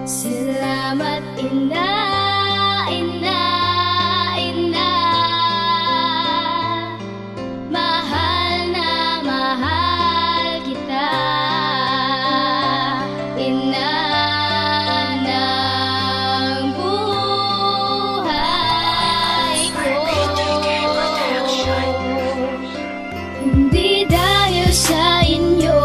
Salamat ina, ina, ina. Mahal na mahal kita, ina ng buhay ko. Hindi dahil sa inyo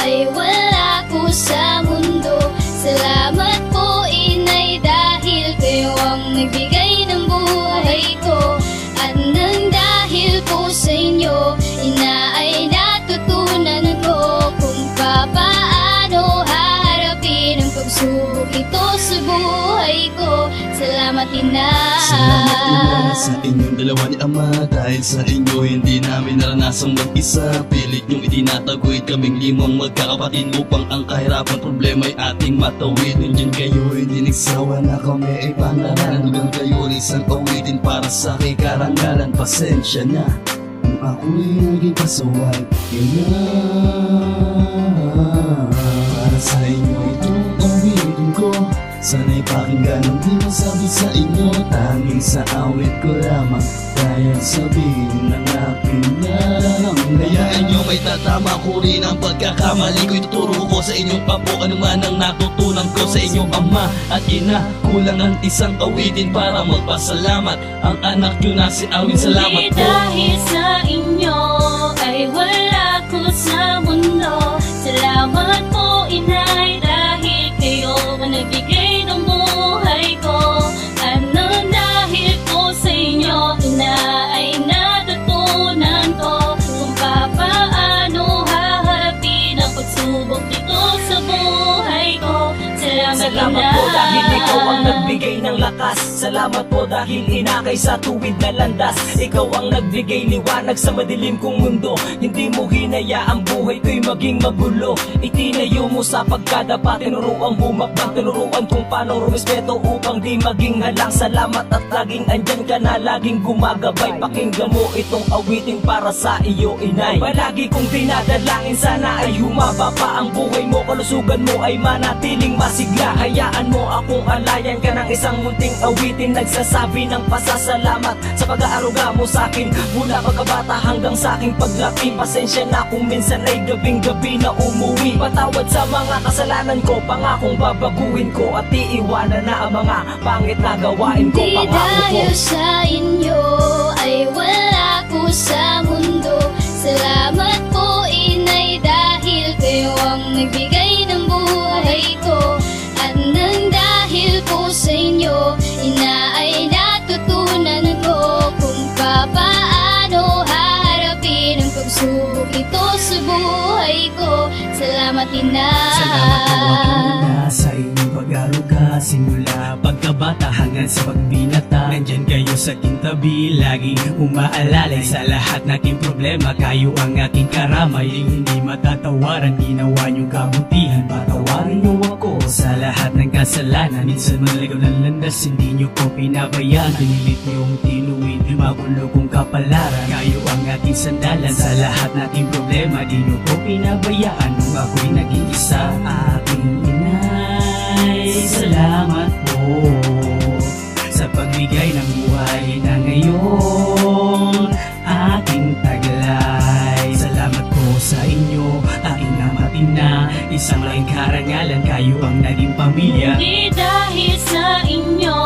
ay wala ko sa mundo. Salamat po inay dahil kayo ang nagbigay ng buhay ko. At nang dahil po sa inyo, ina ay natutunan ko kung paano haharapin ang pagsubok ito sa buhay ko. Salamat ina. Salamat ina sa inyong dalawa ni Ama. Dahil sa inyo hindi namin naranasang mag-isa. Pilit niyong itinataguyod kaming limang magkakapatid upang ang kahirapan problema'y ating matawid. Nandiyan kayo hindi nagsawa na kami ay pangalanan. Hanggang kayo isang awitin para sa aking karangalan. Pasensya na kung ako'y naging pasaway. Ina, para sa inyo itong awitin ko. Sana'y pakinggan ang di masabi sa inyo. Tanging sa awit ko lamang kaya sabihin ng aking naramdaman. Kaya inyo may tatama ko rin ang pagkakamali ko. Ituturo ko sa inyong apo ano man ang natutunan ko sa inyong ama at ina. Kulang ang isang awitin para magpasalamat ang anak nyo na si Awin. Salamat Hindi po. dahil sa inyo ay wala ko sa mundo. Salamat po inay dahil kayo ang nagbigay ng buhay ko. At nang dahil po sa inyo, ina ay natutunan ko kung paano haharapin ang pagsubok nito sa buhay ko. Salamat po dahil ikaw ang nagbigay ng lakas. Salamat po dahil inakay sa tuwid na landas. Ikaw ang nagbigay liwanag sa madilim kong mundo. Hindi mo hinaya ang buhay ko'y maging magulo. Itinayo mo sa pagkadapa, tinuruan bumakbang, tinuruan kung paano rumispeto upang di maging halang. Salamat at laging andyan ka na, laging gumagabay. Pakinggan mo itong awiting para sa iyo inay. Palagi kong dinadalangin sana ay humaba pa ang buhay mo. Kalusugan mo ay manatiling masigla. Hayaan mo akong alayan ka ng isang munting awitin. Nagsasabi ng pasasalamat sa pag-aaruga mo sa'kin mula pagkabata hanggang sa aking paglaki. Pasensya na kung minsan ay gabing-gabi na umuwi. Patawad sa mga kasalanan ko, pangakong babaguhin ko at iiwanan na ang mga pangit na gawain ko. Hindi Pangako ko dahil sa inyo ay wala ko sa mundo. Salamat po inay dahil kayo ang nagbigay ng buhay ko. At nang dahil po sa inyo, ina ay natutunan ko kung paano haharapin ang pagsubok ito sa buhay ko. Salamat ina. Salamat po aking ina sa inyong pag-aruga. Simula pagkabata hanggang sa pagbinata. Nandyan kayo sa aking tabi, laging umaalalay sa lahat nating problema. Kayo ang aking karamay, hindi matatawaran. Ginawa niyong kabutihan, patawarin niyo ako sa lahat ng kasalanan. Minsan malagaw ng landas, hindi niyo ko pinabayaan. Pinilit niyong tinuwid, magulo kong kapalaran. Kayo ang aking sandalan sa lahat nating problema. Di niyo ko pinabayaan nung ako'y naging isa. Aking inay, salamat po sa pagbigay ng buhay na ngayon aking taglay. Salamat po sa inyo, aking ama ina. Isang laking karangalan, kayo ang naging pamilya. Hindi dahil sa inyo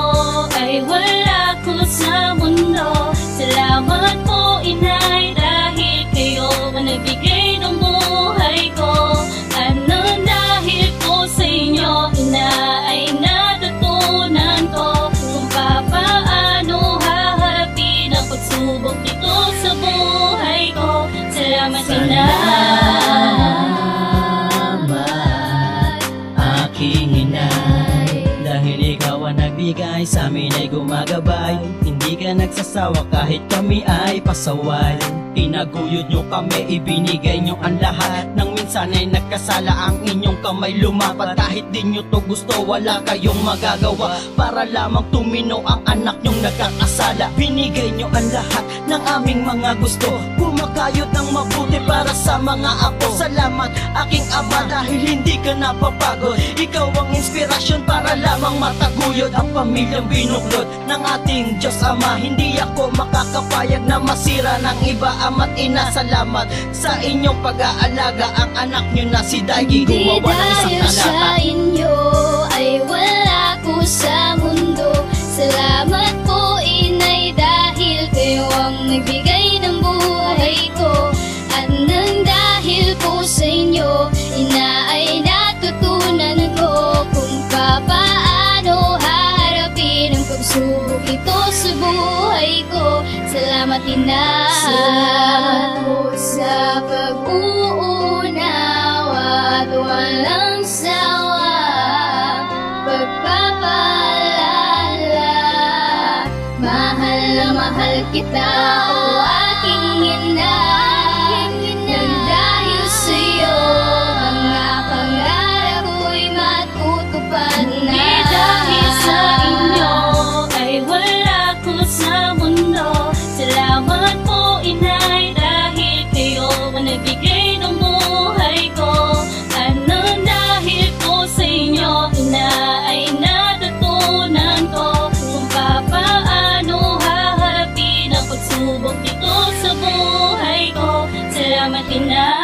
ay wala ko sa mundo. Salamat po inay dahil kayo ang nagbigay ng buhay ko. At nang dahil po sa inyo, ina ay natutunan ko kung paano haharapin ang pagsubok nito sa buhay ko. Salamat ina. aking inay. Dahil ikaw ang nagbigay, sa amin ay gumagabay. Hindi ka nagsasawa kahit kami ay pasaway. Tinaguyod nyo kami, ibinigay nyo ang lahat ng minsan Sana'y nagkasala ang inyong kamay lumapat. Kahit di nyo to gusto, wala kayong magagawa. Para lamang tumino ang anak nyong nagkakasala. Binigay nyo ang lahat ng aming mga gusto. Kumakayod ng mabuti para sa mga apo. Salamat aking ama dahil hindi ka napapagod. Ikaw ang inspirasyon para lamang mataguyod ang pamilyang binuklod ng ating Diyos Ama. Hindi ako makakapayag na masira ng iba. Ama't ina, salamat sa inyong pag-aalaga. Ang anak nyo na si Daigi Di gumawa ng isang dahil sa talata. inyo ay wala ko sa mundo. Salamat po inay dahil kayo ang nagbigay ng buhay ko. At nang dahil po sa inyo, ina ay natutunan ko kung paano haharapin ang pagsubok ito sa buhay ko. Salamat ina. Salamat po sa pag-uunawa at walang sawa pagpapaalala. Mahal na mahal kita, o aking ina. Nang dahil sa'yo, mga pangarap ko'y matutupad na. Di dahil sa inyo ay wala ko sa mundo. Salamat po inay dahil kayo ang nagbigay ng buhay ko. At nang dahil po sa inyo, ina ay natutunan ko kung paano haharapin ang pagsubok dito sa buhay ko. Salamat ina.